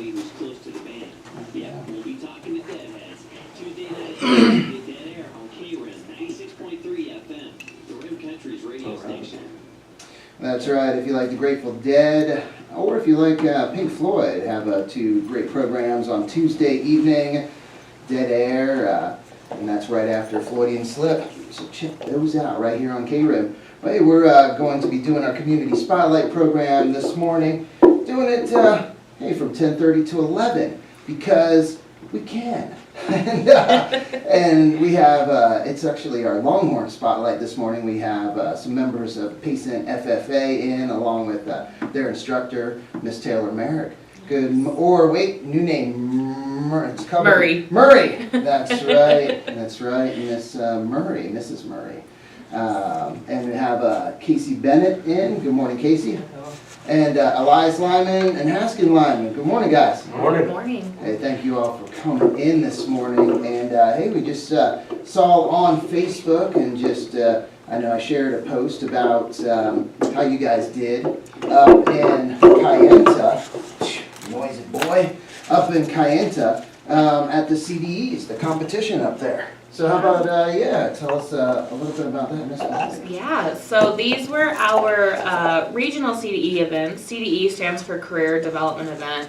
anybody who's close to the band. Yeah, we'll be talking to Deadheads. Tuesday night, Dead Air on KRIM 96.3 FM, the Rim Country's radio station. That's right. If you like the Grateful Dead, or if you like Pink Floyd, have two great programs on Tuesday evening. Dead Air, and that's right after Floydian Slip. So check those out right here on KRIM. Hey, we're going to be doing our Community Spotlight program this morning. Doing it, hey, from 10:30 to 11 because we can. And we have, it's actually our Longhorn Spotlight this morning. We have some members of Payson FFA in, along with their instructor, Miss Taylor Merrick. Good, or wait, new name, it's covered. Murray. Murray, that's right, that's right, Miss Murray, Mrs. Murray. And we have Casey Bennett in. Good morning, Casey. And Elias Lyman and Haskin Lyman. Good morning, guys. Good morning. Hey, thank you all for coming in this morning. And hey, we just saw on Facebook and just, I know I shared a post about how you guys did up in Kayenta. Noisy boy. Up in Kayenta at the CDEs, the competition up there. So how about, yeah, tell us a little bit about that, Miss Bennett. Yeah, so these were our regional CDE events. CDE stands for Career Development Event.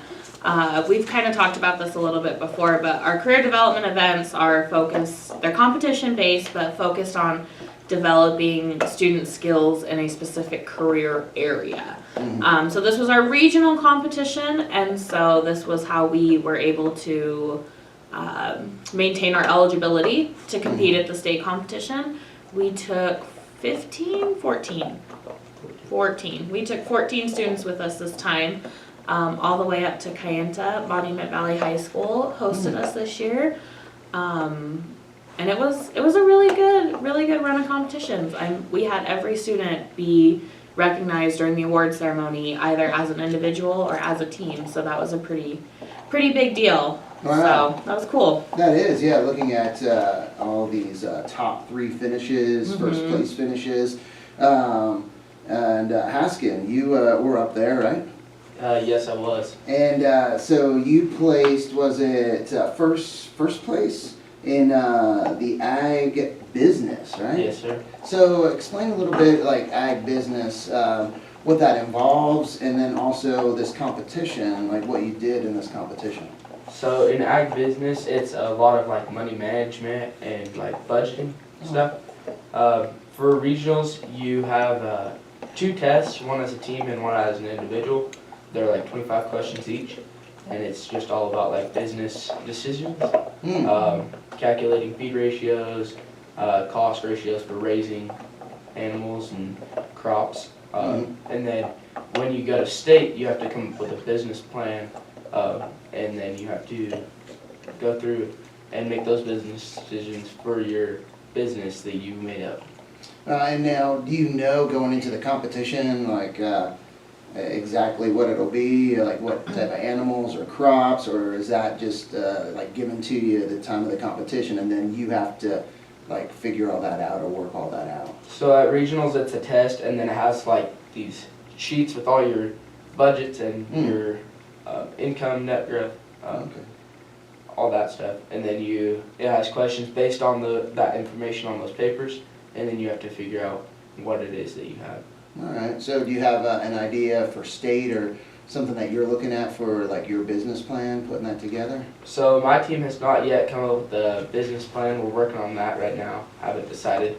We've kind of talked about this a little bit before, but our career development events are focused, they're competition based, but focused on developing student skills in a specific career area. Mm-hmm. So this was our regional competition, and so this was how we were able to maintain our eligibility to compete at the state competition. We took 14. We took 14 students with us this time, all the way up to Kayenta. Monument Valley High School hosted us this year. And it was a really good run of competitions. We had every student be recognized during the award ceremony, either as an individual or as a team. So that was a pretty big deal. Wow. So that was cool. That is, yeah, looking at all these top 3 finishes, first place finishes. And Haskin, you were up there, right? Yes, I was. And so you placed, was it first place in the ag business, right? Yes, sir. So explain a little bit like ag business, what that involves, and then also this competition, like what you did in this competition. So in ag business, it's a lot of like money management and like budgeting stuff. For regionals, you have 2 tests, one as a team and one as an individual. They're like 25 questions each, and it's just all about like business decisions, calculating feed ratios, cost ratios for raising animals and crops. And then when you go to state, you have to come up with a business plan, and then you have to go through and make those business decisions for your business that you made up. And now, do you know going into the competition, like exactly what it'll be, like what type of animals or crops, or is that just like given to you at the time of the competition, and then you have to like figure all that out or work all that out? So at regionals, it's a test, and then it has like these sheets with all your budgets and your income, net growth, all that stuff, and then it has questions based on that information on those papers, and then you have to figure out what it is that you have. All right. So do you have an idea for state or something that you're looking at for like your business plan, putting that together? So my team has not yet come up with a business plan. We're working on that right now. Haven't decided.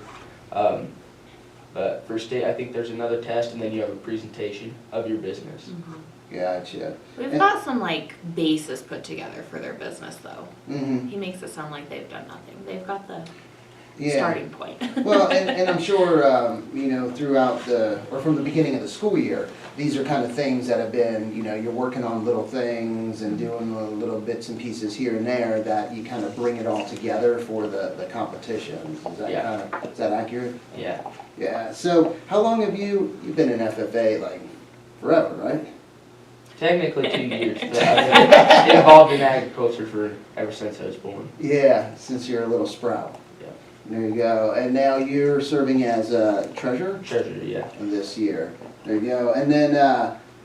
But for state, I think there's another test, and then you have a presentation of your business. Gotcha. We've got some like bases put together for their business though. Mm-hmm. He makes it sound like they've done nothing. They've got the Yeah. starting point. Well, and I'm sure, you know, throughout or from the beginning of the school year, these are kind of things that have been, you know, you're working on little things and doing little bits and pieces here and there that you kind of bring it all together for the competition. Is that is that accurate? Yeah. Yeah. So how long have you've been in FFA, like forever, right? Technically 2 years, but I've been involved in agriculture ever since I was born. Yeah, since you're a little sprout. Yeah. There you go. And now you're serving as treasurer? Treasurer, yeah. This year. There you go. And then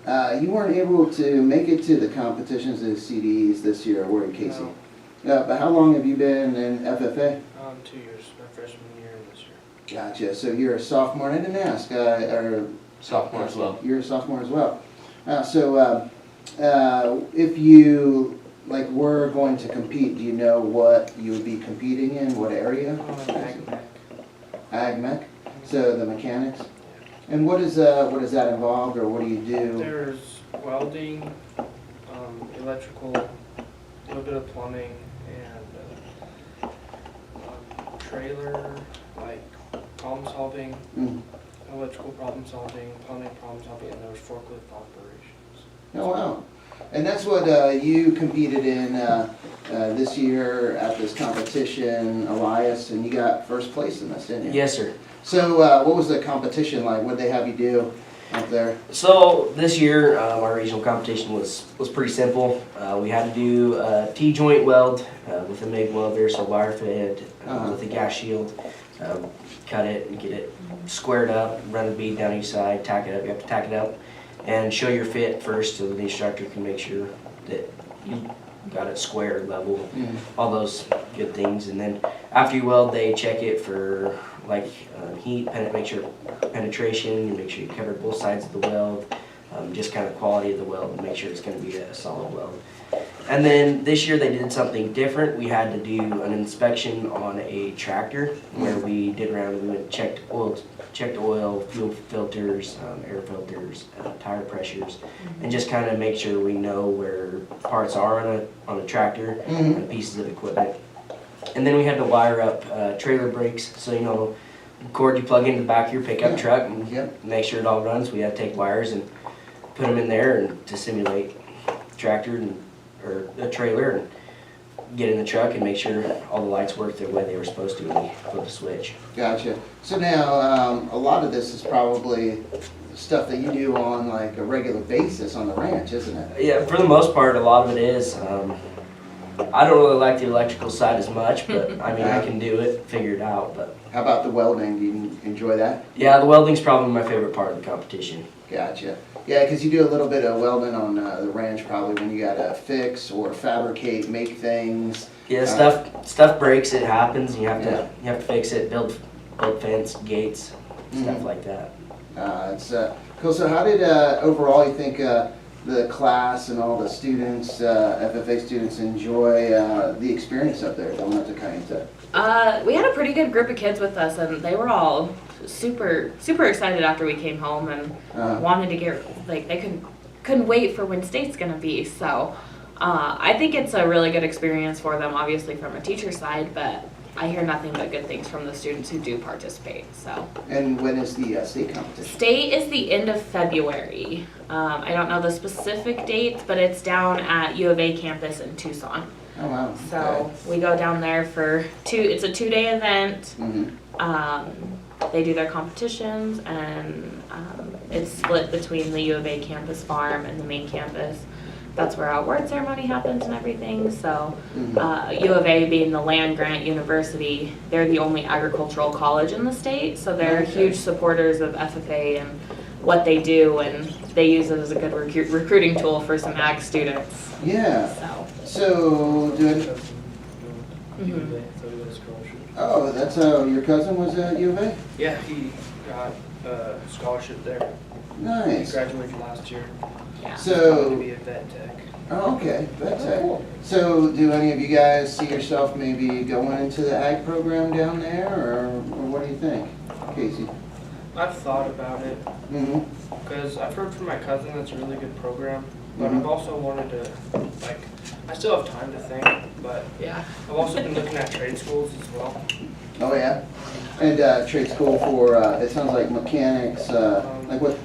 You weren't able to make it to the competitions of CDs this year, were you, Casey? But how long have you been in FFA? 2 years, my freshman year and this year. Gotcha. So you're a sophomore. I didn't ask. Or Sophomore as well. You're a sophomore as well. If you were going to compete, do you know what you would be competing in? What area? Ag Mech. So the mechanics. And what is that involved, or what do you do? There's welding, electrical, a little bit of plumbing, and trailer, like problem solving, electrical problem solving, plumbing problem solving, and there's forklift operations. Oh wow! And that's what you competed in this year at this competition, Elias, and you got first place in this, didn't you? Yes, sir. So what was the competition like? What did they have you do up there? So this year, our regional competition was pretty simple. We had to do a T-joint weld with a MIG welder, so wire fed with a gas shield. Cut it and get it squared up, run a bead down each side, tack it up. You have to tack it up and show your fit first so the instructor can make sure that you got it square, level, all those good things. And then after you weld, they check it for heat, make sure penetration, you make sure you cover both sides of the weld, just kind of quality of the weld and make sure it's going to be a solid weld. And then this year they did something different. We had to do an inspection on a tractor where we did around, we went and checked oil, fuel filters, air filters, tire pressures, and just kind of make sure we know where parts are on a tractor and pieces of equipment. And then we had to wire up trailer brakes, so you know, the cord you plug into the back of your pickup truck and make sure it all runs. We had to take wires and put them in there and to simulate tractor or a trailer and get in the truck and make sure all the lights work the way they were supposed to when we flip the switch. Gotcha. So now a lot of this is probably stuff that you do on like a regular basis on the ranch, isn't it? Yeah, for the most part, a lot of it is. I don't really like the electrical side as much, but I mean, I can do it, figure it out. But how about the welding? Do you enjoy that? yeah, the welding's probably my favorite part of the competition. Gotcha. Yeah, because you do a little bit of welding on the ranch probably when you gotta fix or fabricate, make things. Yeah, stuff breaks, it happens, and you have to fix it, build fence, gates, stuff like that. It's cool. So how did overall you think the class and all the students, FFA students, enjoy the experience up there going up to Kayenta? We had a pretty good group of kids with us, and they were all super excited after we came home and wanted to get they couldn't wait for when state's gonna be. So I think it's a really good experience for them, obviously from a teacher side, but I hear nothing but good things from the students who do participate. So. And when is the state competition? State is the end of February. I don't know the specific dates, but it's down at U of A campus in Tucson. Oh wow. So we go down there for it's a 2-day event. They do their competitions, and it's split between the U of A campus farm and the main campus. That's where our award ceremony happens and everything. So U of A being the land grant university, they're the only agricultural college in the state. So they're huge supporters of FFA and what they do, and they use it as a good recruiting tool for some ag students. Yeah. So do it. Oh, that's how your cousin was at U of A? Yeah, he got a scholarship there. Nice. He graduated last year. Yeah. He's going So, to be at Vet Tech. oh, okay, that's it. So do any of you guys see yourself maybe going into the ag program down there, or what do you think, Casey? I've thought about it because I've heard from my cousin that's a really good program, but I've also wanted to, I still have time to think, but Yeah. I've also been looking at trade schools as well. Oh yeah, and trade school for it sounds like mechanics. Like what?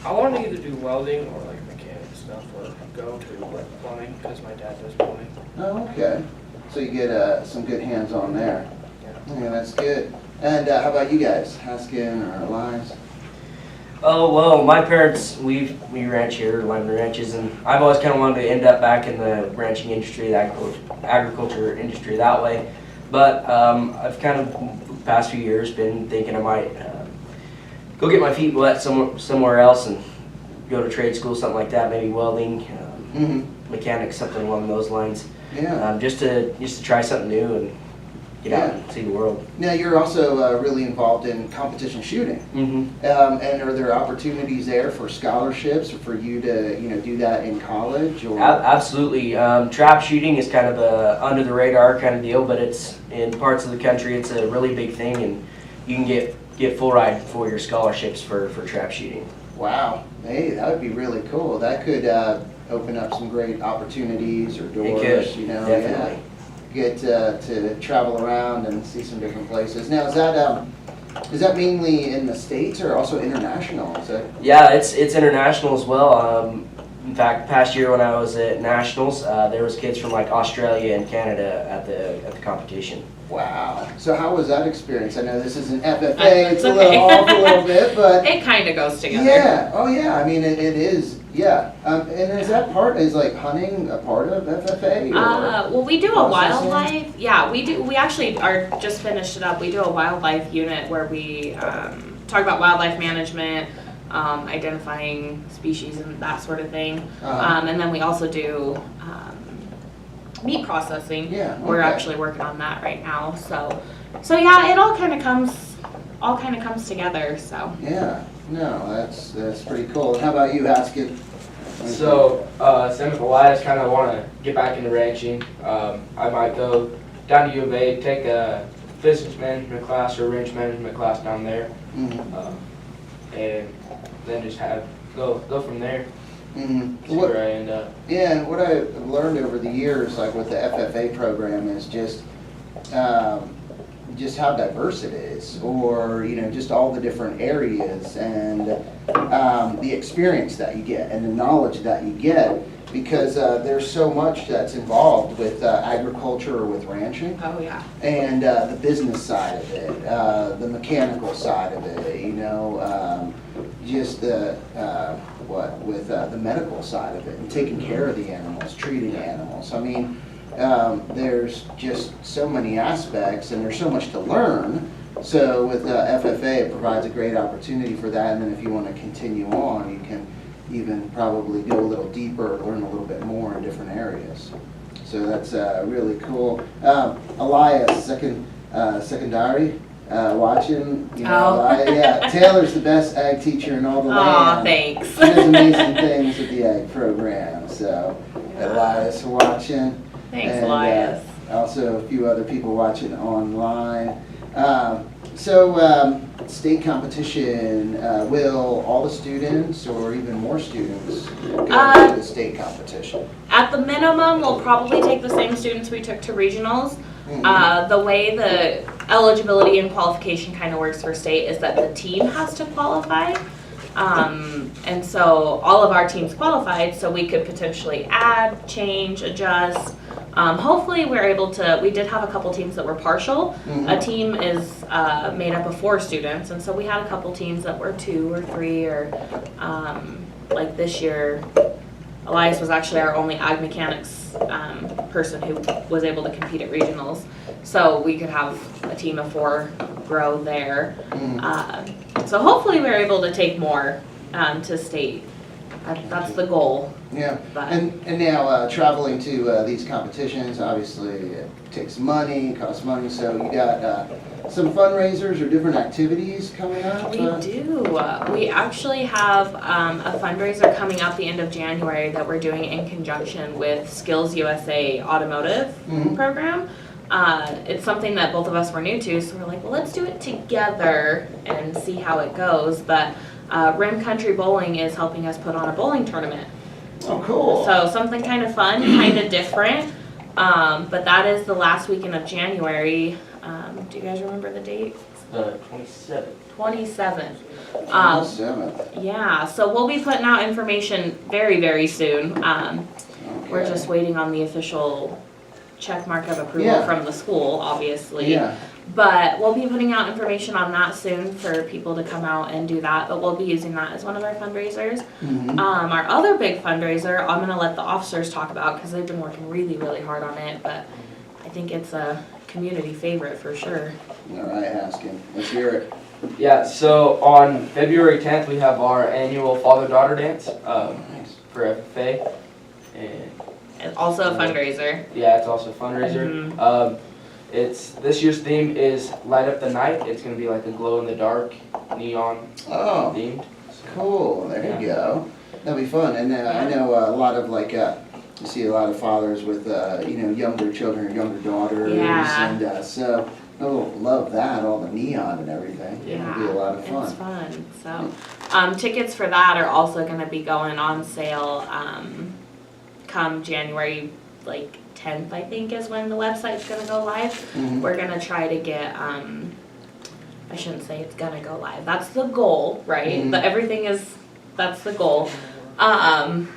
I want to either do welding or mechanic stuff, or go to plumbing because my dad does plumbing. Oh okay. So you get some good hands on there. Yeah, that's good. And how about you guys, Haskin or Elias? Oh, well, my parents, we ranch here, Lambda Ranches, and I've always kind of wanted to end up back in the ranching industry, the agriculture industry that way. But I've kind of, the past few years, been thinking I might go get my feet wet somewhere else and go to trade school, something like that, maybe welding, Mhm. mechanics, something along those lines. Yeah. Just to try something new and get out and see the world. Now, you're also really involved in competition shooting. And are there opportunities there for scholarships or for you to, do that in college? Or Absolutely. Trap shooting is kind of a under the radar kind of deal, but it's in parts of the country it's a really big thing, and you can get full ride for your scholarships for trap shooting. Wow, hey, that would be really cool. That could open up some great opportunities or doors. It could, definitely. Yeah. Get to travel around and see some different places. Now, is that mainly in the States or also international? Is that? Yeah, it's international as well. In fact, past year when I was at nationals, there was kids from like Australia and Canada at the competition. Wow. So how was that experience? I know this is an FFA. It's It's a little okay. off a little bit, but It kind of goes together. yeah. Oh yeah. I mean, it is. Yeah. And is that part? Is like hunting a part of FFA? Or? Well, we do a processing? wildlife. Yeah, we do. We actually are just finished it up. We do a wildlife unit where we talk about wildlife management, identifying species and that sort of thing. And then we also do meat processing. Yeah. We're okay. actually working on that right now. So yeah, it all kind of comes together. So. Yeah. No, that's pretty cool. And how about you, Haskett? So, same with Elias, kind of want to get back into ranching. I might go down to U of A, take a physics management class or range management class down there, Mhm. and then just go from there. Mhm. See What- where I end up. Yeah, and what I've learned over the years, like with the FFA program, is just how diverse it is, or just all the different areas, and the experience that you get and the knowledge that you get, because there's so much that's involved with agriculture or with ranching, Oh yeah. and the business side of it, the mechanical side of it, just the the medical side of it, and taking care of the animals, treating animals. I mean, there's just so many aspects, and there's so much to learn. So with FFA, it provides a great opportunity for that. And then if you want to continue on, you can even probably go a little deeper, learn a little bit more in different areas. So that's really cool. Elias, secondary, watching. Oh. Yeah, Taylor's the best ag teacher in all the Aw, land. thanks. She does amazing things with the ag program. So Elias watching. Thanks, And, Elias. also a few other people watching online. State competition, will all the students or even more students go to the state competition? At the minimum, we'll probably take the same students we took to regionals. The way the eligibility and qualification kind of works for state is that the team has to qualify. And so all of our teams qualified, so we could potentially add, change, adjust. Hopefully we're able to, we did have a couple teams that were partial. A team is made up of 4 students, and so we had a couple teams that were 2 or 3, or like this year, Elias was actually our only ag mechanics person who was able to compete at regionals. So we could have a team of 4 grow there. So hopefully we're able to take more to state. That's the goal. Yeah, But and now traveling to these competitions, obviously it takes money, costs money, so you got some fundraisers or different activities coming up? we do. We actually have a fundraiser coming up the end of January that we're doing in conjunction with Skills USA Automotive program. It's something that both of us were new to, so we're like, well, let's do it together and see how it goes. But Rim Country Bowling is helping us put on a bowling tournament. Oh, cool. So something kind of fun, kind of different. But that is the last weekend of January. Do you guys remember the date? The 27th. 27th. 27th. Yeah, so we'll be putting out information very, very soon. We're just waiting on the official check mark of approval Yeah. from the school, obviously. Yeah. But we'll be putting out information on that soon for people to come out and do that, but we'll be using that as one of our fundraisers. Our other big fundraiser, I'm gonna let the officers talk about because they've been working really, really hard on it, but I think it's a community favorite for sure. All right, Haskell, let's hear it. Yeah, so on February 10th, we have our annual father-daughter dance Nice. for FFA. And And also a fundraiser. yeah, it's also a fundraiser. Mhm. This year's theme is Light Up the Night. It's going to be like a glow-in-the-dark neon Oh, themed. cool. There you go. That'll be fun. And I know a lot of you see a lot of fathers with younger children, younger daughters, Yeah. and so they'll love that, all the neon and everything. It'll be a lot of It's fun. fun. So, tickets for that are also going to be going on sale come January 10th, I think, is when the website's going to go live. Mhm. We're going to try to get. I shouldn't say it's going to go live. That's the goal, right? Mhm. But that's the goal.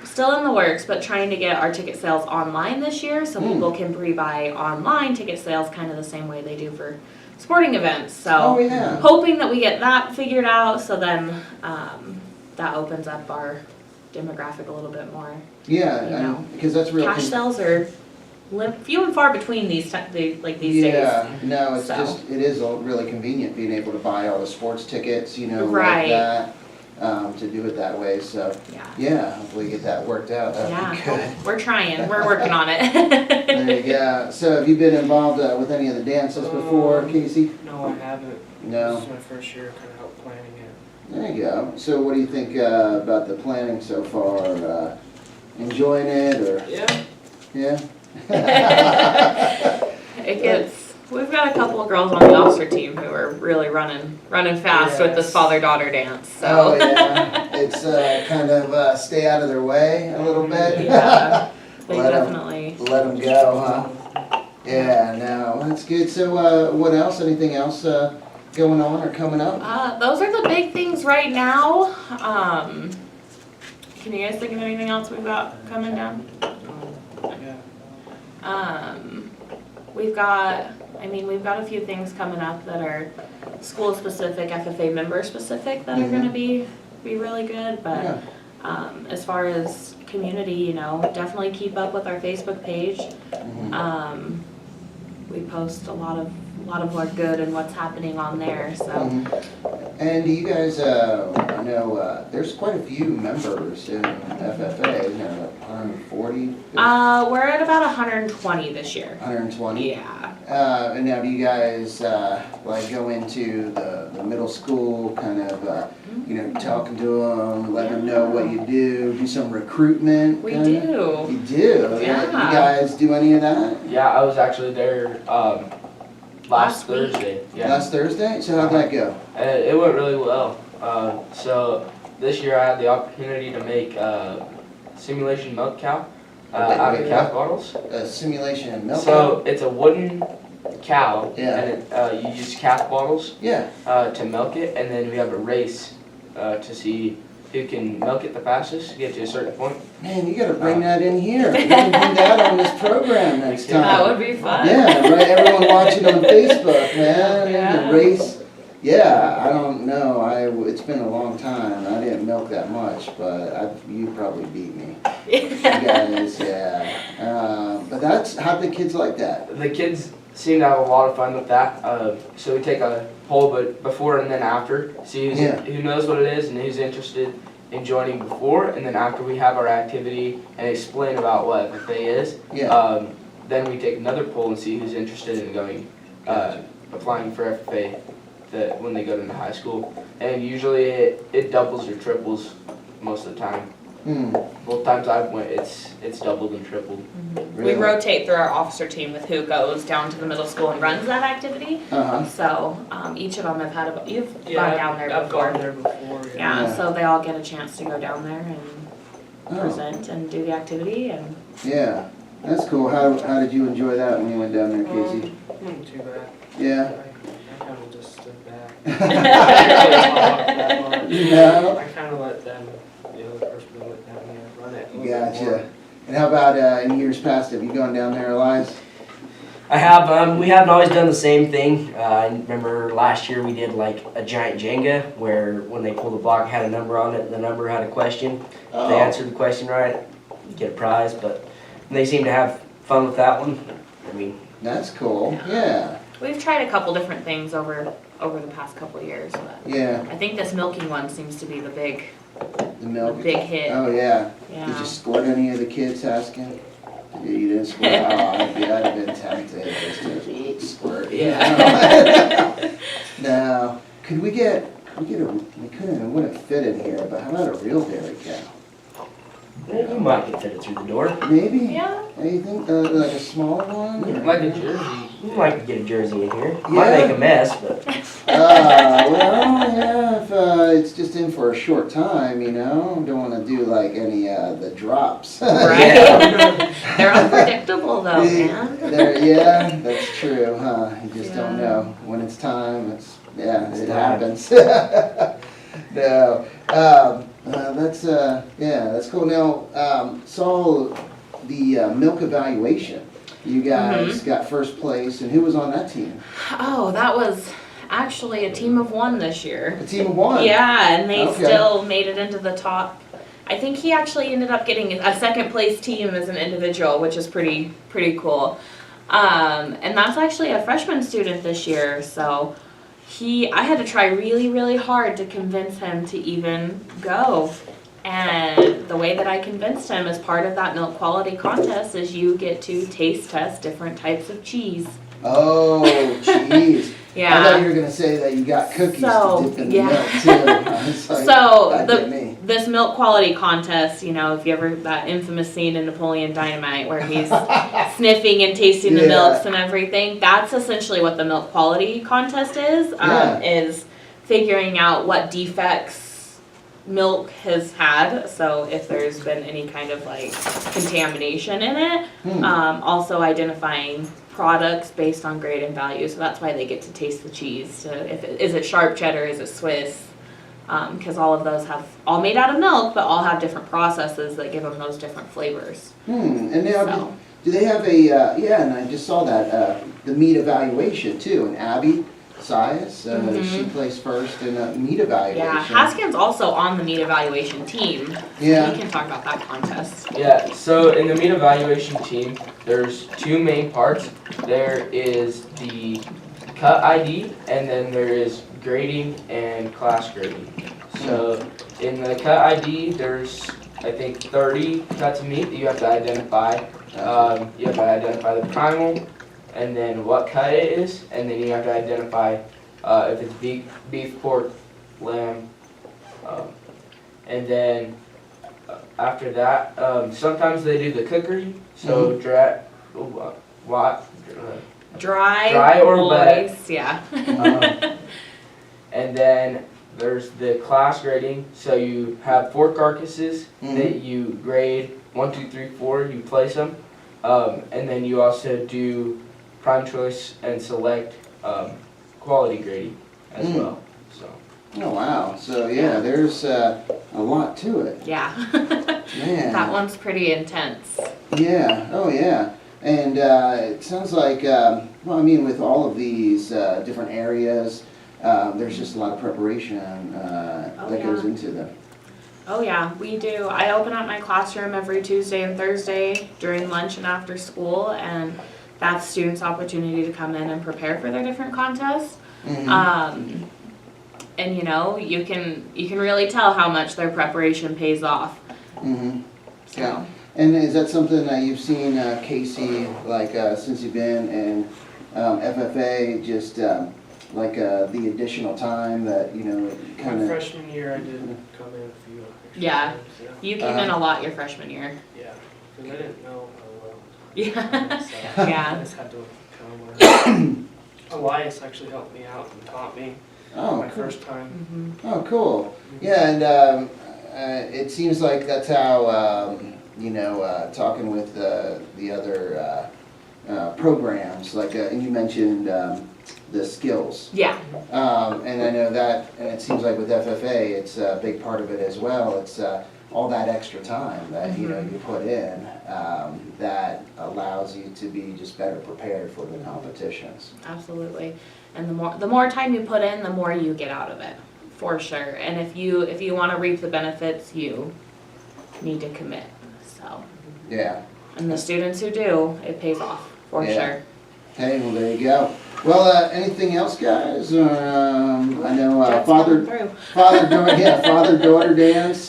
Still in the works, but trying to get our ticket sales online this year so people can pre-buy online ticket sales kind of the same way they do for sporting events. So Oh yeah. hoping that we get that figured out so then that opens up our demographic a little bit more. Yeah, You know. because that's real. Cash sales are few and far between these days. Yeah, no, it's So. it is really convenient being able to buy all the sports tickets, Right. like that, to do it that way, so, Yeah. yeah, hopefully get that worked out, that'd be Yeah. good. We're trying. We're working on it. There you go. So have you been involved with any of the dances before, Casey? No, I haven't. No? This is my first year kind of help planning it. There you go. So what do you think about the planning so far? Enjoying it, or, Yeah. yeah? We've got a couple of girls on the officer team who are really running fast with this Yes. father-daughter dance, so. Oh, yeah. It's kind of stay out of their way a little bit. Yeah, they Let 'em- definitely. Let them go, huh? Yeah, no, that's good. So, what else? Anything else going on or coming up? Those are the big things right now. Can you guys think of anything else we've got coming down? Yeah. We've got a few things coming up that are school specific, FFA member specific that are gonna be really good, but Yeah. as far as community, definitely keep up with our Facebook page. Mhm. We post a lot of what good and what's happening on there, so. Mhm. And do you guys, I know there's quite a few members in FFA, isn't there, like 140? We're at about 120 this year. 120? Yeah. And now do you guys, go into the middle school, kind of, talking to them, let them know what you do some recruitment? We kinda? do. You do? Yeah. You guys do any of that? Yeah, I was actually there last Last week. Thursday. Yeah. Last Thursday? So how'd that go? It went really well. So this year I had the opportunity to make simulation milk cow out of Wait, calf bottles. Simulation and milk? So it's a wooden cow, Yeah. and you use calf bottles Yeah. to milk it, and then we have a race to see who can milk it the fastest, get to a certain point. Man, you gotta bring that in here. We can do that on this program next time. That would be fun. Yeah, right, everyone watching on Facebook, man, Yeah. the race. Yeah, I don't know, it's been a long time, I didn't milk that much, but you probably beat me. You guys, yeah. But how the kids like that? The kids seem to have a lot of fun with that. So we take a poll, but before and then after, see who knows what it is and who's interested in joining before, and then after we have our activity and explain about what FFA is, Yeah, then we take another poll and see who's interested in going, applying for FFA when they go to high school. And usually it doubles or triples most of the time. Both times I've went, it's doubled and tripled. Really? We rotate through our officer team with who goes down to the middle school and runs that activity. Uh-huh. So each of them have had you've gone down there I've before. gone there before. Yeah, Yeah. so they all get a chance to go down there and Oh, present and do the activity and. yeah, that's cool. How did you enjoy that when you went down there, Casey? Wasn't too bad. Yeah? I kind of just stood back. I didn't really talk that much. No? I kind of let them, the other person who went down there, run it. a little bit more. Gotcha. And how about in years past, have you gone down there, Elias? I have, we haven't always done the same thing. I remember last year we did like a giant Jenga where when they pulled the block it had a number on it and the number had a question. If they answered the question right, you get a prize, but they seem to have fun with that one. I mean, That's cool, yeah. We've tried a couple different things over the past couple of years, but Yeah, I think this milking one seems to be the big milk. hit. Oh, yeah. Did Yeah. you squirt any of the kids asking? You didn't squirt? Oh, I'd have been tempted just to squirt. Yeah. Now, we couldn't, it wouldn't fit in here, but how about a real dairy cow? You might get fitted through the door. Maybe? Yeah. Anything, like a small one? or- Like a jersey. You might get a jersey in here. Yeah. Might make a mess, but Well, yeah, if it's just in for a short time, don't want to do like any the drops. Right? They're unpredictable though, man. Yeah, that's true, huh? You just don't Yeah. know when it's time. It time. happens. No, that's cool. Now, saw the milk evaluation. You guys got first place, and who was on that team? Oh, that was actually a team of one this year. A team of one. Yeah, and they Okay. still made it into the top. I think he actually ended up getting a second place team as an individual, which is pretty cool. And that's actually a freshman student this year, so I had to try really, really hard to convince him to even go. And the way that I convinced him as part of that milk quality contest is you get to taste test different types of cheese. Oh, jeez. I Yeah. thought you were gonna say that you got cookies So, to dip in the yeah. milk too. I was like, So, that the- get me. This milk quality contest, if you ever, that infamous scene in Napoleon Dynamite where he's sniffing and tasting the Yeah. milks and everything, that's essentially what the milk quality contest is figuring out what defects milk has had, so if there's been any kind of like contamination in it, also identifying products based on grade and value, so that's why they get to taste the cheese. Is it sharp cheddar, is it Swiss? Because all of those have all made out of milk, but all have different processes that give them those different flavors. And now, So. do they have and I just saw that, the meat evaluation too, and Abby Sias, she placed first in a meat evaluation. Yeah, Haskins also on the meat evaluation team. So Yeah. he can talk about that contest. Yeah, so in the meat evaluation team, there's two main parts. There is the cut ID, and then there is grading and class grading. So in the cut ID, there's, I think, 30 cuts of meat that you have to identify. You have to identify the primal, and then what cut it is, and then you have to identify if it's beef, pork, lamb, and then after that, sometimes they do the cookery, so Dry or wet. moist, yeah. And then there's the class grading, so you have 4 carcasses that you grade 1, 2, 3, 4, you place them, and then you also do prime choice and select quality grading as well. So. Oh, wow. So, yeah, there's a lot to it. Yeah. Man. That one's pretty intense. Yeah, oh, yeah. And it sounds like, with all of these different areas, there's just a lot of preparation that goes into them. Oh yeah, we do. I open up my classroom every Tuesday and Thursday during lunch and after school, and that's students' opportunity to come in and prepare for their different contests. And you can really tell how much their preparation pays off. So. Yeah. And is that something that you've seen Casey, since you've been in FFA, just the additional time that, kind My of... freshman year, I did come in a few extra Yeah. times, yeah. You came in a lot your freshman year. Yeah, because I didn't know how well. Yeah. So Yeah. I just had to Elias actually helped me out and taught me Oh, my cool. first time. Oh, cool. Yeah, and it seems like that's how, talking with the other programs, and you mentioned the skills. Yeah. And I know that, and it seems like with FFA, it's a big part of it as well. It's all that extra time that, you put in that allows you to be just better prepared for the competitions. Absolutely. And the more time you put in, the more you get out of it, for sure. And if you want to reap the benefits, you need to commit. So. Yeah. And the students who do, it pays off, for Yeah. sure. Hey, well, there you go. Well, anything else, guys? Or, I know Jet's father, coming through. father-daughter dance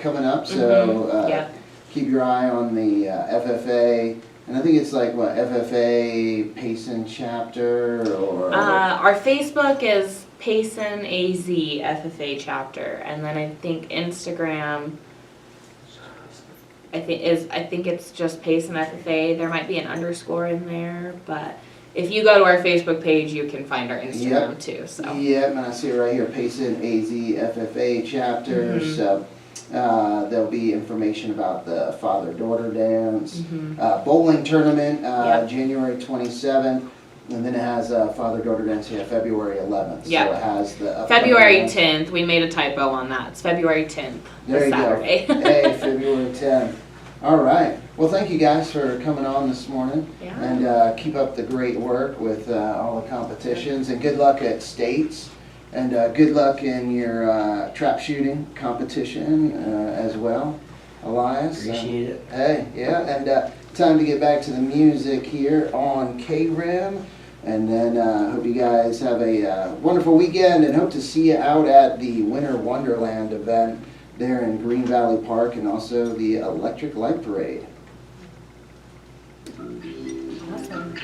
coming up, so Yep. keep your eye on the FFA. And I think it's like, what, FFA Payson chapter, or? Our Facebook is Payson AZ FFA chapter, and then I think Instagram. I think it's just Payson FFA. There might be an underscore in there, but if you go to our Facebook page, you can find our Instagram too. So. Yep, and I see it right here, Payson AZ FFA chapter. Mhm. So there'll be information about the father-daughter dance, Mhm. bowling tournament, Yep. January 27th, and then it has father-daughter dance here, February 11th. Yep. So it has the upcoming February events. 10th. We made a typo on that. It's February 10th. There This you Saturday. go. Hey, February 10th. All right. Well, thank you guys for coming on this morning. Yeah. And keep up the great work with all the competitions. And good luck at states. And good luck in your trap shooting competition as well, Elias. Appreciate it. Hey, yeah. And time to get back to the music here on KRIM. And then hope you guys have a wonderful weekend, and hope to see you out at the Winter Wonderland event there in Green Valley Park, and also the Electric Light Parade. Awesome.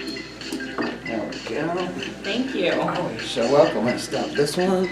There we go. Thank you. Oh, you're so welcome. I'm gonna stop this one.